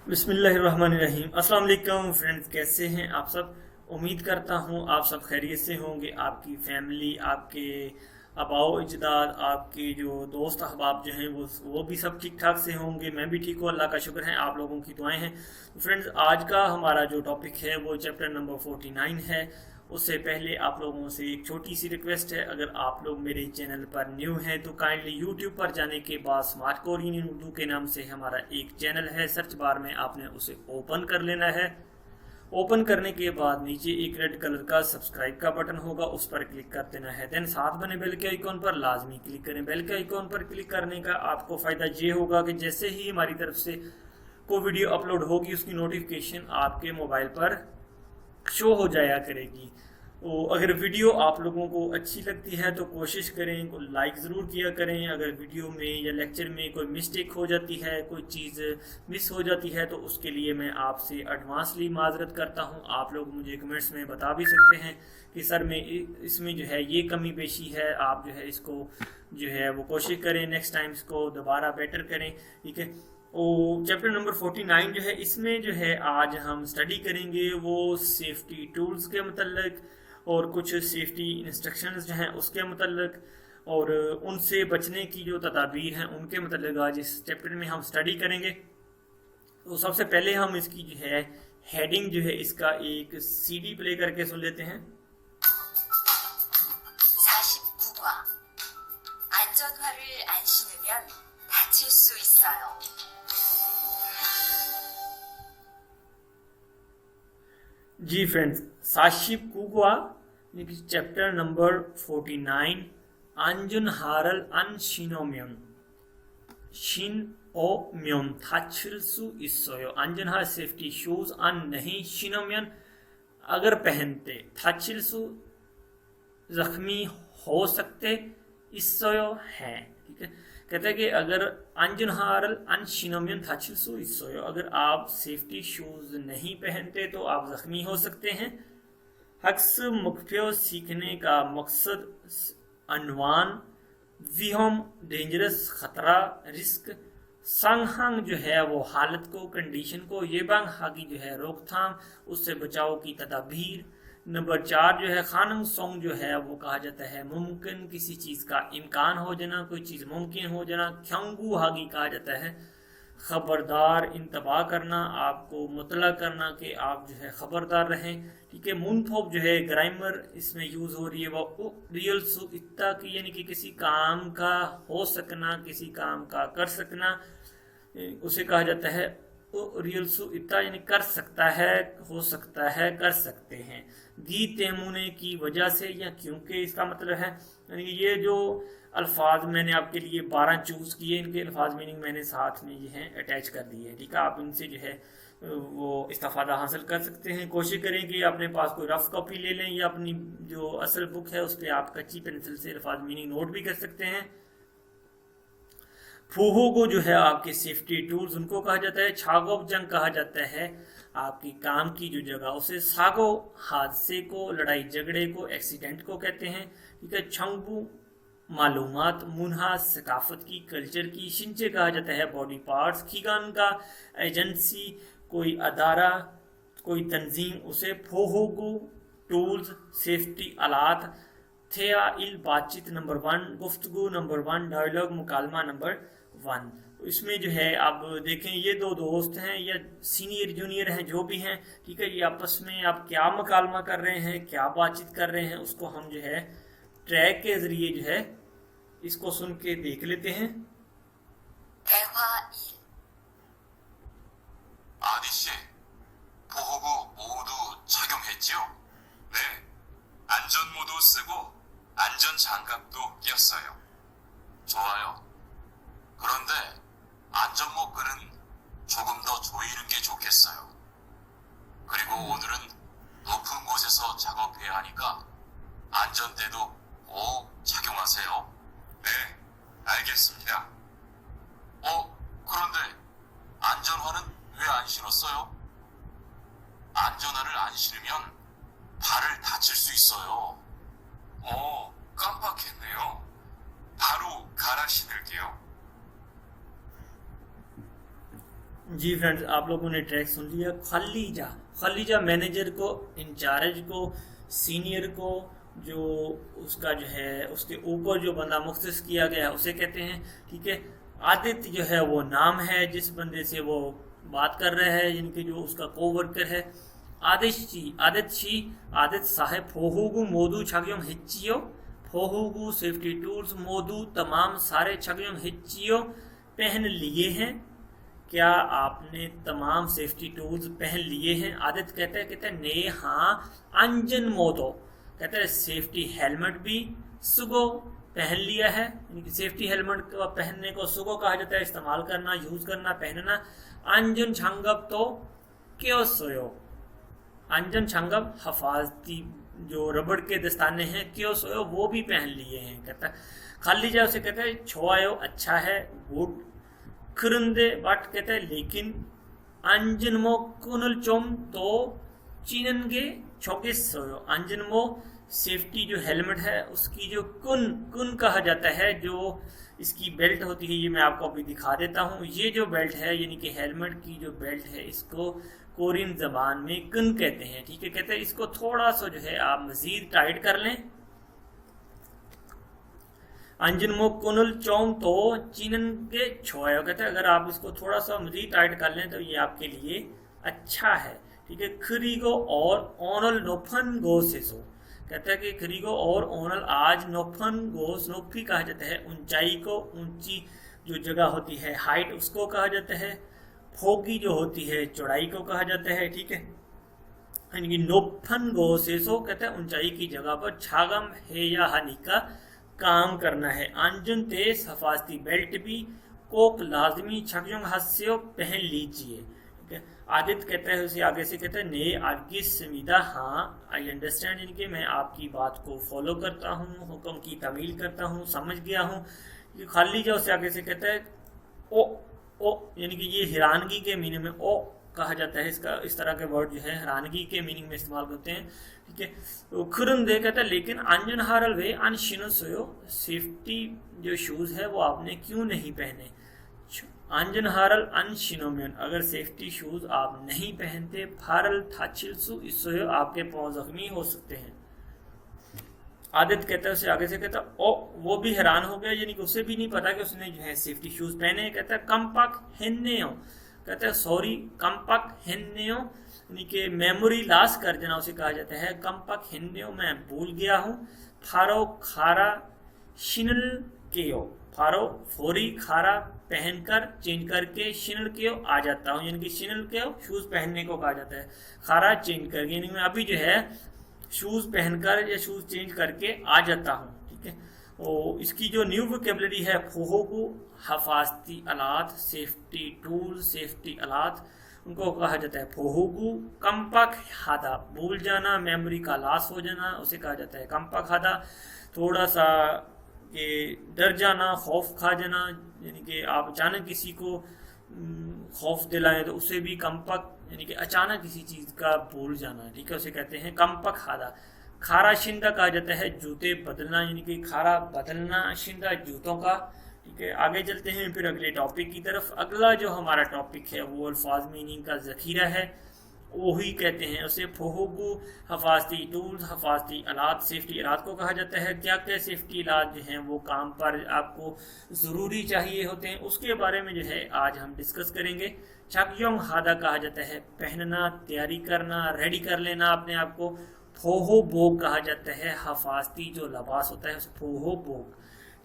बिस्मिल्लाहिर्रहमानिर्रहीम। अस्सलाम वालेकुम फ्रेंड्स, कैसे हैं आप सब। उम्मीद करता हूँ आप सब खैरियत से होंगे। आपकी फैमिली, आपके आबाओ अजदाद, आपके जो दोस्त अहबाब जो हैं वो भी सब ठीक ठाक से होंगे। मैं भी ठीक हूँ, अल्लाह का शुक्र है, आप लोगों की दुआएं हैं। तो फ्रेंड्स, आज का हमारा जो टॉपिक है वो चैप्टर नंबर 49 है। उससे पहले आप लोगों से एक छोटी सी रिक्वेस्ट है, अगर आप लोग मेरे चैनल पर न्यू हैं तो काइंडली यूट्यूब पर जाने के बाद स्मार्ट कोरियन उर्दू के नाम से हमारा एक चैनल है, सर्च बार में आपने उसे ओपन कर लेना है। ओपन करने के बाद नीचे एक रेड कलर का सब्सक्राइब का बटन होगा, उस पर क्लिक कर देना है। देन साथ बने बेल के आइकॉन पर लाजमी क्लिक करें। बेल के आइकॉन पर क्लिक करने का आपको फ़ायदा ये होगा कि जैसे ही हमारी तरफ से कोई वीडियो अपलोड होगी उसकी नोटिफिकेशन आपके मोबाइल पर शो हो जाया करेगी। तो अगर वीडियो आप लोगों को अच्छी लगती है तो कोशिश करें को लाइक ज़रूर किया करें। अगर वीडियो में या लेक्चर में कोई मिस्टेक हो जाती है, कोई चीज़ मिस हो जाती है, तो उसके लिए मैं आपसे एडवांसली माजरत करता हूं। आप लोग मुझे कमेंट्स में बता भी सकते हैं कि सर में इसमें जो है ये कमी पेशी है, आप जो है इसको जो है वो कोशिश करें नेक्स्ट टाइम इसको दोबारा बेटर करें। ठीक है। चैप्टर नंबर 49 जो है, इसमें जो है आज हम स्टडी करेंगे वो सेफ्टी टूल्स के मतलब और कुछ सेफ्टी इंस्ट्रक्शंस जो हैं उसके मतलब और उनसे बचने की जो तदाबीर हैं उनके मतलब आज इस चैप्टर में हम स्टडी करेंगे। तो सबसे पहले हम इसकी जो है हेडिंग जो है इसका एक सीडी प्ले करके सुन लेते हैं। 49과 안전화를 안 신으면 다칠 수 있어요. जी फ्रेंड्स, साशिब कुगवा चैप्टर नंबर 49 안전 하를 안 신으면 다칠 수 있어요। 안전하 सेफ्टी शूज अन नहीं, 신으면 अगर पहनते, 다칠수 जख्मी हो सकते, 있어요 है। ठीक है। कहते हैं कि अगर अंजनहारल अनशिनोमियन थाचिलसु इसोयो, अगर आप सेफ्टी शूज नहीं पहनते तो आप जख्मी हो सकते हैं। हक्स मुख्य सीखने का मकसद अनवान विहम डेंजरस खतरा रिस्क संहंग जो है वो हालत को कंडीशन को, ये बंग हागी जो है रोकथाम उससे बचाव की तदाबीर। नंबर 4 जो है खानम सोंग जो है वो कहा जाता है मुमकिन किसी चीज का इम्कान हो जाना, कोई चीज मुमकिन हो जाना। ख्यांगू हागी कहा जाता है खबरदार, इंतबा करना, आपको मुतला करना कि आप जो है खबरदार रहें। ठीक है। मुनथोप जो है ग्रामर इसमें यूज हो रही है वो रियल सु इत्ता की, यानी कि किसी काम का हो सकना, किसी काम का कर सकना, उसे कहा जाता है रियल सु इतना, यानी कर सकता है, हो सकता है, कर सकते हैं। गी तेमुने की वजह से या क्योंकि इसका मतलब है, यानी ये जो अल्फाज मैंने आपके लिए 12 चूज किए, इनके अल्फाज मीनिंग मैंने साथ में ये हैं अटैच कर दिए हैं। ठीक है। आप इनसे जो है वो इस्तेफादा हासिल कर सकते हैं। कोशिश करें कि अपने पास कोई रफ कॉपी ले लें या अपनी जो असल बुक है उस पर आप कच्ची पेंसिल से अल्फाज मीनिंग नोट भी कर सकते हैं। फूहो को जो है आपके सेफ्टी टूल्स उनको कहा जाता है। छागोब जंग कहा जाता है आपकी काम की जो जगह, उसे सागो हादसे को, लड़ाई झगड़े को, एक्सीडेंट को कहते हैं। ठीक है। छंगबू मालूमात, मुनहा सकाफत की, कल्चर की। शिंचे कहा जाता है बॉडी पार्ट्स। खीगान का एजेंसी, कोई अदारा, कोई तंजीम, उसे फोहोगु टूल्स सेफ्टी आलात। थेया इल बातचीत नंबर 1, गुफ्तगू नंबर 1, डायलॉग मुकालमा नंबर 1। तो इसमें जो है आप देखें ये दो दोस्त हैं या सीनियर जूनियर हैं जो भी हैं, ठीक है, ये आपस में आप क्या मुकालमा कर रहे हैं, क्या बातचीत कर रहे हैं, उसको हम जो है ट्रैक के जरिए जो है इसको सुन के देख लेते हैं। 대화 1. 아디씨, 보호구 모두 착용했지요? 네, 안전모도 쓰고 안전장갑도 꼈어요. 좋아요. 그런데 안전모끈은 조금 더 조이는 게 좋겠어요. 그리고 오늘은 높은 곳에서 작업해야 하니까 안전대도 꼭 착용하세요. 네, 알겠습니다. 그런데 안전화는 왜 안 신었어요? 안전화를 안 신으면 발을 다칠 수 있어요. 깜빡했네요. 바로 갈아 신을게요. जी फ्रेंड्स, आप लोगों ने ट्रैक सुन लिया। खलीजा, खलीजा मैनेजर को, इंचार्ज को, सीनियर को, जो उसका जो है उसके ऊपर जो बंदा मुख्तस किया गया है उसे कहते हैं। ठीक है, आदित्य जो है वो नाम है जिस बंदे से वो बात कर रहा है, यानी कि जो उसका कोवर्कर है। आदित्य, आदित्य साहेब फोहुगु मोदू छगयों हिच्चियो, फोहुगु सेफ्टी टूल्स मोदू तमाम सारे छगयों हिच्चियो पहन लिए हैं। क्या आपने तमाम सेफ्टी टूल्स पहन लिए हैं? आदित्य कहते हैं ने हाँ अंजन मोदो, कहते हैं सेफ्टी हेलमेट भी सुगो पहन लिया है। सेफ्टी हेलमेट को पहनने को सुगो कहा जाता है, इस्तेमाल करना, यूज करना, पहनना। अंजन छंगब तो क्यों सोयो, अंजन छंगब हफाजती जो रबड़ के दस्ताने हैं क्यों सोयो वो भी पहन लिए हैं। कहता खाली जाए उसे कहते हैं छोआयो अच्छा है, गुड। खरुंदे बट कहते हैं लेकिन अंजनमो कुनल चोम तो चीननगे छोकिस सोयो। अंजनमो सेफ्टी जो हेलमेट है उसकी जो कुन कहा जाता है, जो इसकी बेल्ट होती है, ये मैं आपको अभी दिखा देता हूँ। ये जो बेल्ट है यानी कि हेलमेट की जो बेल्ट है इसको कोरियन जबान में कुन कहते हैं। ठीक है, कहते हैं इसको थोड़ा सा जो है आप मजीद टाइट कर लें। अंजनमो कुनल चौम तो चीनन के छोया, कहते हैं अगर आप इसको थोड़ा सा मजीद टाइट कर लें तो ये आपके लिए अच्छा है। ठीक है, खरीगो और ओनल नोफन गो से सो, कहता है कि खरीगो और ओनल आज नोफन गो, नोफी कहा जाता है ऊंचाई को, ऊंची जो जगह होती है हाइट उसको कहा जाता है। फोगी जो होती है चौड़ाई को कहा जाता है। ठीक है, यानी नोफन गो से सो कहते हैं ऊंचाई की जगह पर छागम है या हानि का काम करना है। अंजुन तेज हफाजती बेल्ट भी कोक लाजमी छकजुंग हास्यो पहन लीजिए। ठीक है, आदित्य कहता है उसे आगे से कहता है ने आगे समीदा, हाँ आई अंडरस्टैंड, यानी कि मैं आपकी बात को फॉलो करता हूँ, हुक्म की तमील करता हूँ, समझ गया हूँ। खाली जाओ उसे आगे से कहता है ओ, यानी कि ये हैरानगी के मीनिंग में ओ कहा जाता है। इसका इस तरह के वर्ड जो है हैरानगी के मीनिंग में इस्तेमाल करते हैं। ठीक है, तो खुरन दे कहता है लेकिन अंजन हारल वे अनशिनो सोयो, सेफ्टी जो शूज है वो आपने क्यों नहीं पहने। अंजन हारल अनशिनोमियन, अगर सेफ्टी शूज आप नहीं पहनते, फारल थाचिलसु इसोयो आपके पांव जख्मी हो सकते हैं। आदित्य कहता है उसे आगे से कहता ओ, वो भी हैरान हो गया, यानी कि उसे भी नहीं पता कि उसने जो है सेफ्टी शूज पहने। कहता है कम्पक हिन्नेओ, कहता है सॉरी कम्पक हिन्नेओ, यानी कि मेमोरी लॉस कर देना उसे कहा जाता है। कम्पक हिन्नेओ, मैं भूल गया हूँ। फारो खारा शिनल केओ, फारो फोरी खारा पहनकर चेंज करके, शिनल केओ आ जाता हूँ, यानी कि शिनल केओ शूज पहनने को कहा जाता है, खारा चेंज करके, यानी मैं अभी जो है शूज पहनकर या शूज चेंज करके आ जाता हूँ। ठीक है, तो इसकी जो न्यू वोकेबलरी है फोहोगु हफाजती आलात, सेफ्टी टूल, सेफ्टी आलात उनको कहा जाता है फोहोगु। कंपक हादा, भूल जाना, मेमोरी का लॉस हो जाना उसे कहा जाता है कंपक हादा। थोड़ा सा ये डर जाना, खौफ खा जाना, यानी कि आप अचानक किसी को खौफ दिलाएं तो उसे भी कंपक, यानी कि अचानक किसी चीज का भूल जाना। ठीक है, उसे कहते हैं कंपक हादा। खारा शिंदा कहा जाता है जूते बदलना, यानी कि खारा बदलना, शिंदा जूतों का। ठीक है, आगे चलते हैं फिर अगले टॉपिक की तरफ। अगला जो हमारा टॉपिक है वो अल्फाज मीनिंग का जखीरा है, वही कहते हैं उसे फोहोगु हफाजती टूल्स, हफाजती आलात, सेफ्टी आलात को कहा जाता है। क्या क्या सेफ्टी आलात जो हैं वो काम पर आपको ज़रूरी चाहिए होते हैं उसके बारे में जो है आज हम डिस्कस करेंगे। छकयोंग हादा कहा जाता है पहनना, तैयारी करना, रेडी कर लेना अपने आप को। फोहो बोग कहा जाता है हफाजती जो लिबास होता है उसे फोहो बोग।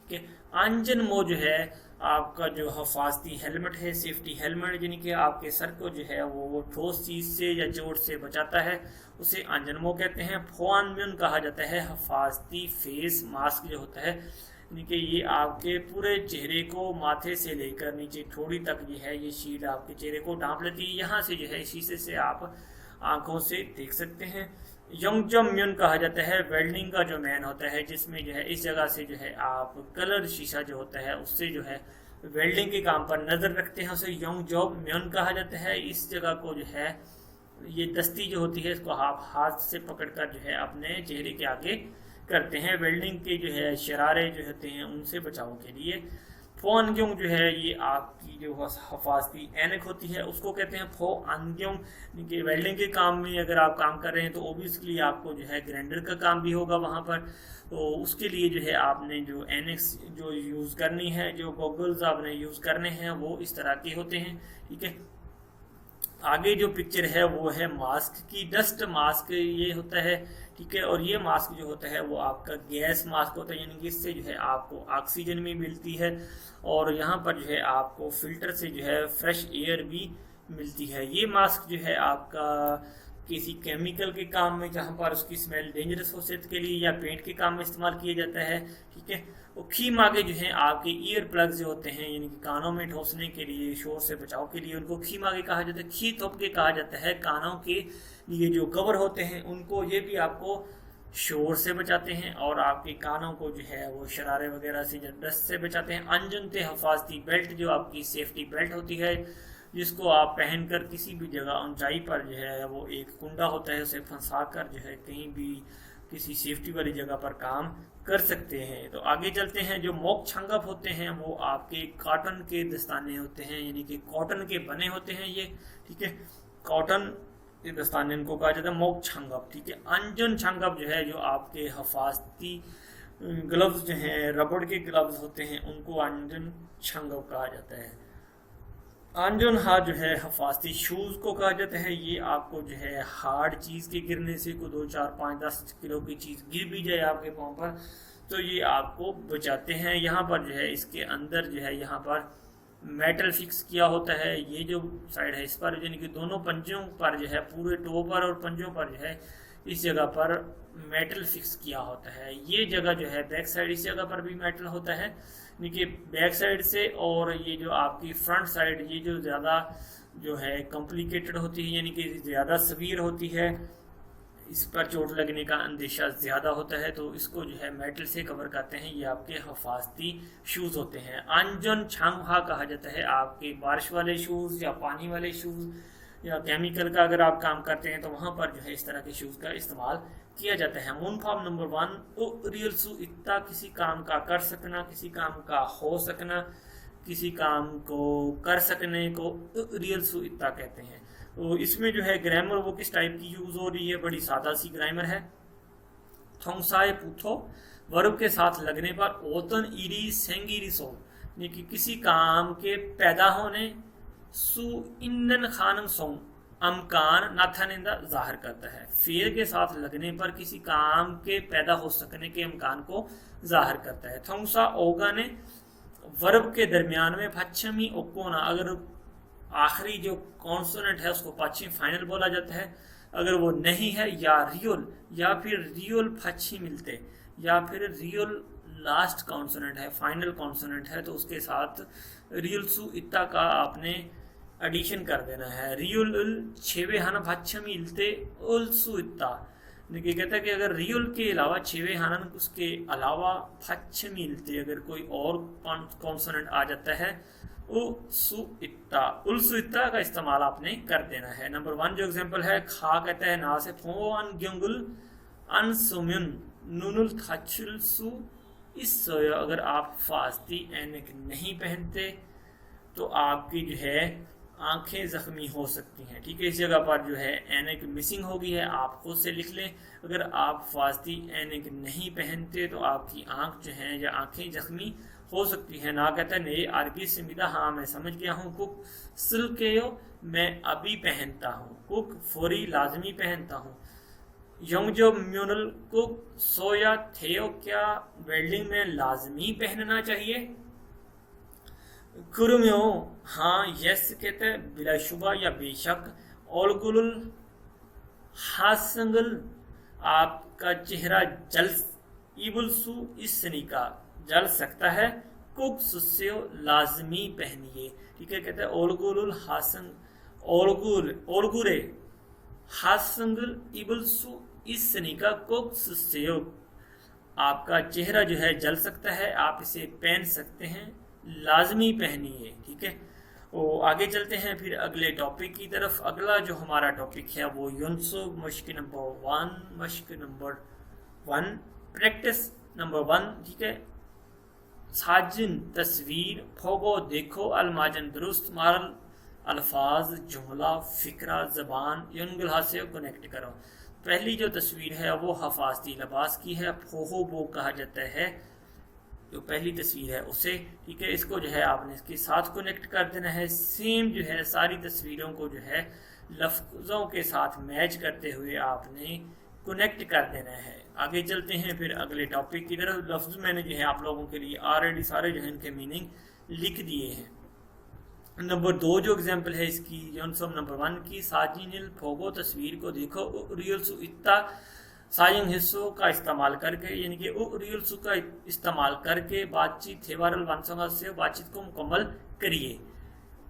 ठीक है, अंजन मो जो है आपका जो हफाजती हेलमेट है, सेफ्टी हेलमेट, यानी कि आपके सर को जो है वो ठोस चीज से या चोट से बचाता है, उसे अंजनमो कहते हैं। फोआनम्यून कहा जाता है हफाजती फेस मास्क जो होता है, यानी कि ये आपके पूरे चेहरे को माथे से लेकर नीचे ठोड़ी तक जो है ये शील्ड आपके चेहरे को ढांप लेती है। यहाँ से जो है शीशे से आप आंखों से देख सकते हैं। यंगजम्यून कहा जाता है वेल्डिंग का जो मैन होता है, जिसमें जो है इस जगह से जो है आप कलर शीशा जो होता है उससे जो है वेल्डिंग के काम पर नजर रखते हैं, उसे यंग जॉब म्यून कहा जाता है। इस जगह को जो है ये दस्ती जो होती है इसको आप हाथ से पकड़कर जो है अपने चेहरे के आगे करते हैं, वेल्डिंग के जो है शरारे जो होते हैं उनसे बचाव के लिए। फो अंग्योंग जो है ये आपकी जो हफाजती ऐनक होती है उसको कहते हैं फो अंग्योंग। कि वेल्डिंग के काम में अगर आप काम कर रहे हैं तो ओबियसली आपको जो है ग्राइंडर का काम भी होगा वहाँ पर, तो उसके लिए जो है आपने जो एनक्स जो यूज़ करनी है, जो गॉगल्स आपने यूज़ करने हैं वो इस तरह के होते हैं। ठीक है, आगे जो पिक्चर है वो है मास्क की, डस्ट मास्क ये होता है। ठीक है, और ये मास्क जो होता है वो आपका गैस मास्क होता है, यानी कि इससे जो है आपको ऑक्सीजन भी मिलती है और यहाँ पर जो है आपको फिल्टर से जो है फ्रेश एयर भी मिलती है। ये मास्क जो है आपका किसी केमिकल के काम में जहाँ पर उसकी स्मेल डेंजरस हो सेहत के लिए या पेंट के काम में इस्तेमाल किया जाता है। ठीक है, वो खीम आगे जो है आपके ईयर प्लग्स जो होते हैं यानी कि कानों में ठोसने के लिए, शोर से बचाव के लिए, उनको खीम आगे कहा जाता है। खी थोप के कहा जाता है। कानों के लिए जो कवर होते हैं उनको, ये भी आपको शोर से बचाते हैं और आपके कानों को जो है वो शरारे वगैरह से, डस्ट से बचाते हैं। अंजुनते हफाजती बेल्ट जो आपकी सेफ्टी बेल्ट होती है जिसको आप पहनकर किसी भी जगह ऊंचाई पर जो है वो एक कुंडा होता है उसे फंसा कर जो है कहीं भी किसी सेफ्टी वाली जगह पर काम कर सकते हैं। तो आगे चलते हैं। जो मोक छंगप होते हैं वो आपके कॉटन के दस्ताने होते हैं, यानी कि कॉटन के बने होते हैं ये। ठीक है, कॉटन के दस्ताने इनको कहा जाता है मोक छंगप। ठीक है, अंजुन छंगप जो है जो आपके हफाजती ग्लव्स जो हैं, रबड़ के ग्लव्स होते हैं, उनको अंजुन छंगप कहा जाता है। अंजुन हाथ जो है हफाजती शूज़ को कहा जाता है। ये आपको जो है हार्ड चीज़ के गिरने से, कोई 2, 4, 5, 10 किलो की चीज़ गिर भी जाए आपके पाँव पर तो ये आपको बचाते हैं। यहाँ पर जो है इसके अंदर जो है यहाँ पर मेटल फिक्स किया होता है। ये जो साइड है इस पर यानी कि दोनों पंजों पर जो है, पूरे टो पर और पंजों पर जो है इस जगह पर मेटल फिक्स किया होता है। ये जगह जो है बैक साइड, इस जगह पर भी मेटल होता है यानी बैक साइड से, और ये जो आपकी फ्रंट साइड ये जो ज़्यादा जो है कॉम्प्लिकेटेड होती है यानी कि ज़्यादा सवीर होती है, इस पर चोट लगने का अंदेशा ज़्यादा होता है, तो इसको जो है मेटल से कवर करते हैं। ये आपके हफाजती शूज़ होते हैं। अंजन छांगहा कहा जाता है आपके बारिश वाले शूज़ या पानी वाले शूज़ या केमिकल का अगर आप काम करते हैं तो वहाँ पर जो है इस तरह के शूज़ का इस्तेमाल किया जाता है। मूनफॉर्म नंबर 1 रियल सु इतना, किसी काम का कर सकना, किसी काम का हो सकना, किसी काम को कर सकने को रियल सु इतना कहते हैं। तो इसमें जो है ग्रामर वो किस टाइप की यूज़ हो रही है, बड़ी सादा सी ग्रामर है। थोंगसाए पूथो वर्ब के साथ लगने पर ओतन इरी सेंगिरी सो, यानी कि किसी काम के पैदा होने, सु इंदन खानम सोंग अमकान नाथानिंदा जाहिर करता है। फेर के साथ लगने पर किसी काम के पैदा हो सकने के अमकान को जाहिर करता है। थोंगसा ओगा ने वर्ब के दरमियान में पश्चिमी ओकोना, अगर आखिरी जो कॉन्सोनेंट है उसको पश्चिम फाइनल बोला जाता है। अगर वो नहीं है या रियल या फिर रियल पश्ची मिलते या फिर रियल लास्ट कॉन्सोनेंट है, फाइनल कॉन्सोनेंट है, तो उसके साथ रियल सु इत्ता का आपने एडिशन कर देना है। रियल छेवे हन पश्चिमी इलते उल सु इत्ता, देखिए कहता है कि अगर रियल के अलावा छेवे हनन उसके अलावा पश्चिमी इलते अगर कोई और कॉन्सोनेंट आ जाता है उल्सुइत्ता का इस्तेमाल आपने कर देना है। नंबर 1 जो एग्जांपल है, खा कहता है ना से फोन ग्यंगुल अनसुम्युन नुनुल थाचुलसु। इस अगर आप फास्ती एनक नहीं पहनते तो आपकी जो है आंखें जख्मी हो सकती हैं। ठीक है, इस जगह पर जो है एनक मिसिंग हो गई है, आप खुद से लिख लें। अगर आप फास्ती एनक नहीं पहनते तो आपकी आंख जो है या आंखें जख्मी हो सकती है। ना कहता है ने आरबी से मिदा, हाँ मैं समझ गया हूँ। कुक सिल्केयो मैं अभी पहनता हूँ, कुक फौरी लाजमी पहनता हूँ। योंगजो म्यूनल कुक सोया थेयो क्या वेल्डिंग में लाजमी पहनना चाहिए। कुरुम्यो हाँ यस कहते हैं बिलाशुबा या बेशक। ओलगुल हासंगल आपका चेहरा जल इबुलसु इस सनीका जल सकता है। कुक सुस्यो लाजमी पहनिए। ठीक है, कहते हैं ओलगुल हासंग ओलगुरे हासंगल इबुलसु इस सनीका कुक सुस्यो, आपका चेहरा जो है जल सकता है, आप इसे पहन सकते हैं, लाजमी पहनिए। ठीक है, वो आगे चलते हैं फिर अगले टॉपिक की तरफ। अगला जो हमारा टॉपिक है वो युनसो मश्क नंबर 1, मश्क नंबर 1, प्रैक्टिस नंबर 1। ठीक है, साजिन तस्वीर, फोगो देखो, अलमाजन दुरुस्त, मारल अल्फाज, जुमला, फिक्रा, जबान, यंगल से कनेक्ट करो। पहली जो तस्वीर है वो हफाजती लिबास की है, फोहो वो कहा जाता है जो पहली तस्वीर है उसे, ठीक है। इसको जो है आपने इसके साथ कनेक्ट कर देना है। सेम जो है सारी तस्वीरों को जो है लफ्ज़ों के साथ मैच करते हुए आपने कनेक्ट कर देना है। आगे चलते हैं फिर अगले टॉपिक की तरफ। लफ्ज़ मैंने जो है आप लोगों के लिए ऑलरेडी सारे जो है इनके मीनिंग लिख दिए हैं। नंबर 2 जो एग्जाम्पल है इसकी यूनसम नंबर 1 की, साजिनिल फोगो तस्वीर को देखो, रियलसु इत्ता सायंग हिस्सों का इस्तेमाल करके, यानी कि रियलसु का इस्तेमाल करके बातचीत थेवारल वांसों से बातचीत को मुकम्मल करिए।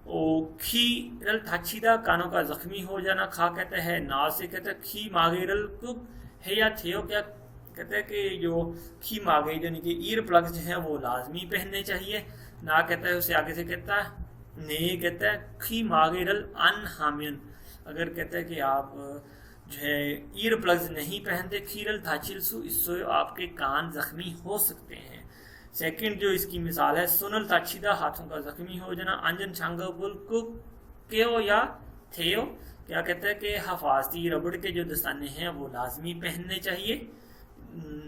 ओ खी रल थाचीदा कानों का जख्मी हो जाना, खा कहता है ना से कहता है खी मागेरल कुक है या थियो, क्या कहते हैं कि जो खी मागे यानी कि ईयर प्लग्स जो है वो लाजमी पहनने चाहिए। ना कहता है उसे आगे से कहता है ने कहता है खी मागेरल अन हामियन, अगर कहता है कि आप जो है ईयर प्लग्स नहीं पहनते, खीरल थाचिलसु इससे आपके कान जख्मी हो सकते हैं। सेकंड जो इसकी मिसाल है, सुनल ताछीदा हाथों का जख्मी हो जाना, अंजन छांगबुल को केओ या थेओ, क्या कहता है कि हफाजती रबड़ के जो दस्ताने हैं वो लाजमी पहनने चाहिए।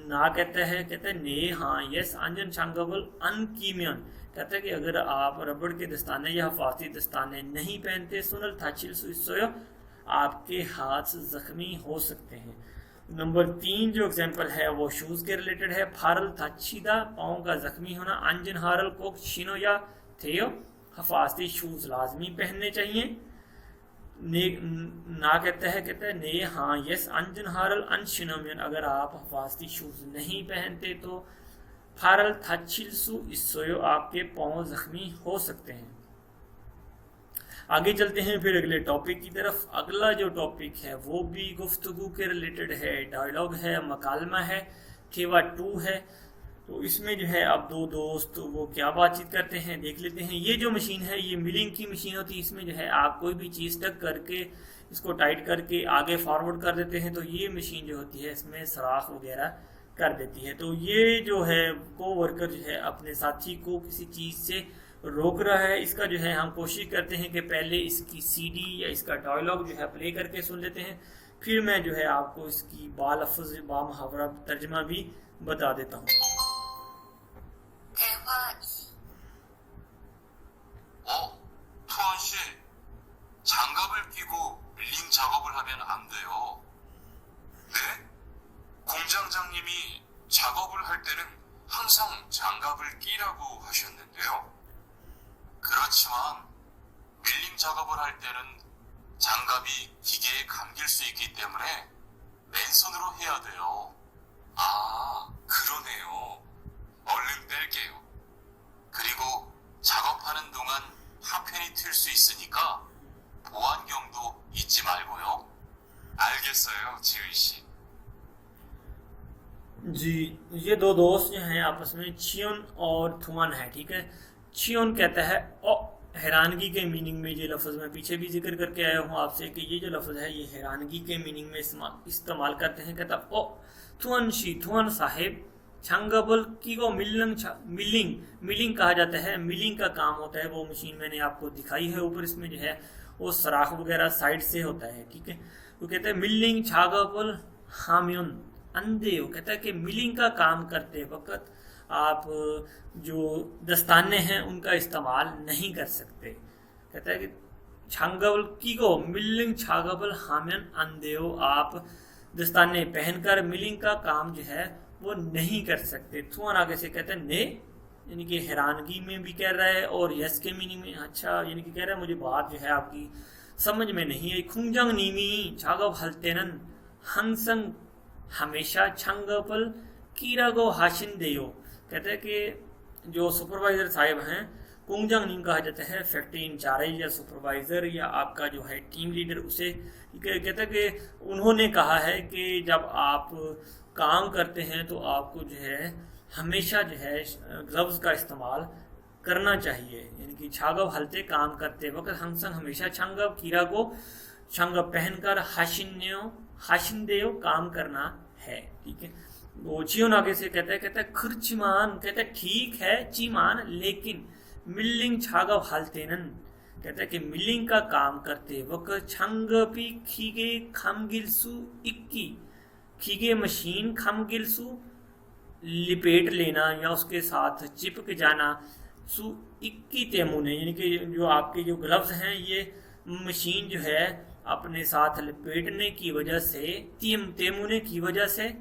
ना कहता है ने हाँ यस, अंजन छांगबुल अन कीमियन, कहता है कि अगर आप रबड़ के दस्ताने या हफाजती दस्ताने नहीं पहनते, सुनल थाचिल सुइसोयो आपके हाथ जख्मी हो सकते हैं। नंबर 3 जो एग्जाम्पल है वो शूज़ के रिलेटेड है, फारल थाचीदा पाँव का जख्मी होना, अंजन हारल कोक शिनो या थेयो, हफाजती शूज़ लाजमी पहनने चाहिए। ना कहता है ने हाँ यस, अंजन हारल अन शिनोमियन, अगर आप हफाजती शूज़ नहीं पहनते तो फारल थाचिलसु इसोयो आपके पाँव जख्मी हो सकते हैं। आगे चलते हैं फिर अगले टॉपिक की तरफ। अगला जो टॉपिक है वो भी गुफ्तगू के रिलेटेड है, डायलॉग है, मकालमा है, थेवा 2 है। तो इसमें जो है अब दो दोस्त वो क्या बातचीत करते हैं देख लेते हैं। ये जो मशीन है ये मिलिंग की मशीन होती है, इसमें जो है आप कोई भी चीज़ टक करके इसको टाइट करके आगे फॉरवर्ड कर देते हैं, तो ये मशीन जो होती है इसमें सराख वगैरह कर देती है। तो ये जो है को वर्कर जो है अपने साथी को किसी चीज़ से रोक रहा है। इसका जो है हम कोशिश करते हैं कि पहले इसकी सीडी या इसका डायलॉग जो है प्ले करके सुन लेते हैं, फिर मैं जो है आपको इसकी बालफ्ज़ बामुहावरा तर्जमा भी बता देता हूँ। 대화 2. 투원 씨, 장갑을 끼고 밀링 작업을 하면 안 돼요. 네? 공장장님이 작업을 할 때는 항상 장갑을 끼라고 하셨는데요. 그렇지만 밀링 작업을 할 때는 장갑이 기계에 감길 수 있기 때문에 맨손으로 해야 돼요. 아, 그러네요. 얼른 뺄게요. 그리고 작업하는 동안 파편이 튈 수 있으니까 보안경도 잊지 말고요. 알겠어요, 지은 씨. जी, ये दो दोस्त जो हैं आपस में चियोन और थुआन है, ठीक है। चियोन कहता है ओ, हैरानगी के मीनिंग में ये लफ्ज़ मैं पीछे भी जिक्र करके आया हूँ आपसे कि ये जो लफ्ज़ है ये हैरानगी के मीनिंग में इस्तेमाल करते हैं। कहता ओ थुआन शी, थुआन साहेब, छंगबल की को मिलिंग कहा जाता है। मिलिंग का काम होता है, वो मशीन मैंने आपको दिखाई है ऊपर, इसमें जो है वो सराख वगैरह साइड से होता है, ठीक है। वो कहते हैं मिलिंग छागबल हामियन अंधे हो, कहता है कि मिलिंग का काम करते वक्त आप जो दस्ताने हैं उनका इस्तेमाल नहीं कर सकते। कहता है कि छांगबल की को मिलिंग छागबल हामियन अंधे हो, आप दस्ताने पहनकर मिलिंग का काम जो है वो नहीं कर सकते। थुआन आगे से कहते हैं ने, यानी कि हैरानगी में भी कह रहा है, और यस के मीनिंग में अच्छा, यानी कि कह रहा है मुझे बात जो है आपकी समझ में नहीं आई। खुंजंग नीमी छागब हलतेनन हंसंग हमेशा छंगपल कीरागो हाशिन देयो, कहते हैं कि जो सुपरवाइज़र साहिब हैं कुंजंग नीम कहा जाता है, फैक्ट्री इंचार्ज या सुपरवाइज़र या आपका जो है टीम लीडर, उसे कहते हैं कि उन्होंने कहा है कि जब आप काम करते हैं तो आपको जो है हमेशा जो है ग्लव्स का इस्तेमाल करना चाहिए। यानी कि छागब हलते काम करते वक्त हंसंग हमेशा छंगब कीरा को छंगब पहनकर हाशिन्देव काम करना है, ठीक है। वो चियोन आगे से कहता है खुर्चिमान, कहता है ठीक है चीमान, लेकिन मिल्लिंग छागव हालतेनन, कहता है कि मिलिंग का काम करते वक्त छंगपी खीगे खमगिलसु इक्की, खीगे मशीन खमगिलसु लिपेट लेना या उसके साथ चिपक जाना, सु इक्की तेमुने, यानी कि जो आपके जो ग्लव्स हैं ये मशीन जो है अपने साथ लपेटने की वजह से, तेमुने की वजह से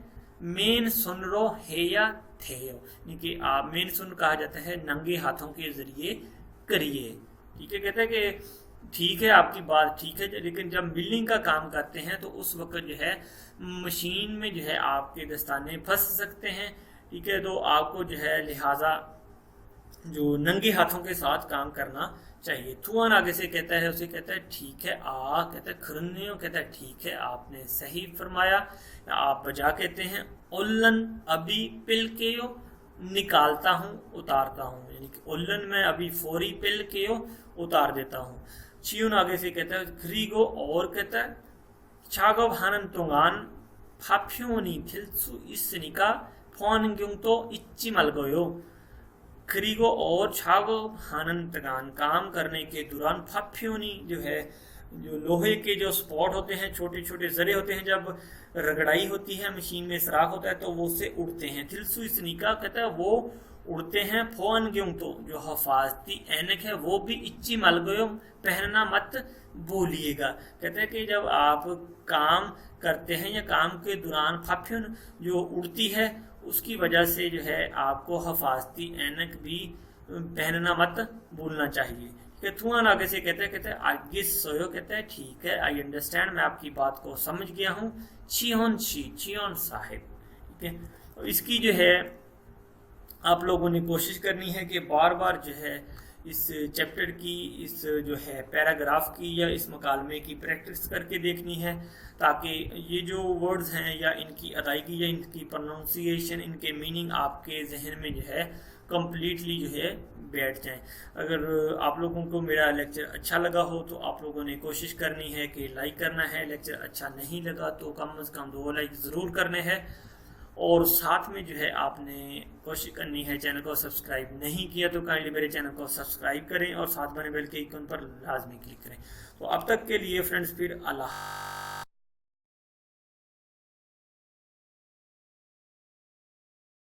मेन सुनरो है या थे, यानी कि आप मेन सुन कहा जाता है नंगे हाथों के जरिए करिए। ठीक है, कहते हैं कि ठीक है आपकी बात ठीक है, लेकिन जब मिलिंग का काम करते हैं तो उस वक्त जो है मशीन में जो है आपके दस्ताने फंस सकते हैं। ठीक है, तो आपको जो है लिहाजा जो नंगे हाथों के साथ काम करना चाहिए। थुआन आगे से कहता है, उसे कहता है ठीक है आ, कहता है खरन्यो, कहता है ठीक है आपने सही फरमाया। आप बजा कहते हैं उल्लन अभी पिल के यो, निकालता हूँ उतारता हूँ, यानी कि उल्लन में अभी फौरी पिल के यो उतार देता हूँ। चियुन आगे से कहता है खरीगो, और कहता है छागो भानन तुंगान फाफ्योनी थिलसु इसनिका फोन ग्युंग तो इच्ची मल गयो, खरीगो और छागो भानंतगान, काम करने के दौरान फाफ्योनी जो है जो लोहे के जो स्पॉट होते हैं, छोटे छोटे जरे होते हैं, जब रगड़ाई होती है मशीन में सराख होता है तो वो उससे उड़ते हैं। थिलसु इसनिका कहता है वो उड़ते हैं। फोन ग्युंग तो जो हिफाजती ऐनक है वो भी इच्ची मल गयो, पहनना मत भूलिएगा। कहते हैं कि जब आप काम करते हैं या काम के दौरान फाफ्यून जो उड़ती है उसकी वजह से जो है आपको हिफाजती ऐनक भी पहनना मत भूलना चाहिए। थुआन आगे से कहते हैं आगे सोयो, कहते हैं ठीक है आई अंडरस्टैंड, मैं आपकी बात को समझ गया हूँ। चियोन शी, चियोन साहिब। ठीक है, तो इसकी जो है आप लोगों ने कोशिश करनी है कि बार बार जो है इस चैप्टर की, इस जो है पैराग्राफ की या इस मकालमे की प्रैक्टिस करके देखनी है, ताकि ये जो वर्ड्स हैं या इनकी अदायगी या इनकी प्रोनाउंसिएशन, इनके मीनिंग आपके जहन में जो है कम्प्लीटली जो है बैठ जाएं। अगर आप लोगों को मेरा लेक्चर अच्छा लगा हो तो आप लोगों ने कोशिश करनी है कि लाइक करना है। लेक्चर अच्छा नहीं लगा तो कम से कम 2 लाइक ज़रूर करने हैं, और साथ में जो है आपने कोशिश करनी है, चैनल को सब्सक्राइब नहीं किया तो काइंडली मेरे चैनल को सब्सक्राइब करें और साथ बने बेल के आइकन पर लाजमी क्लिक करें। तो अब तक के लिए फ्रेंड्स फिर अल्लाह।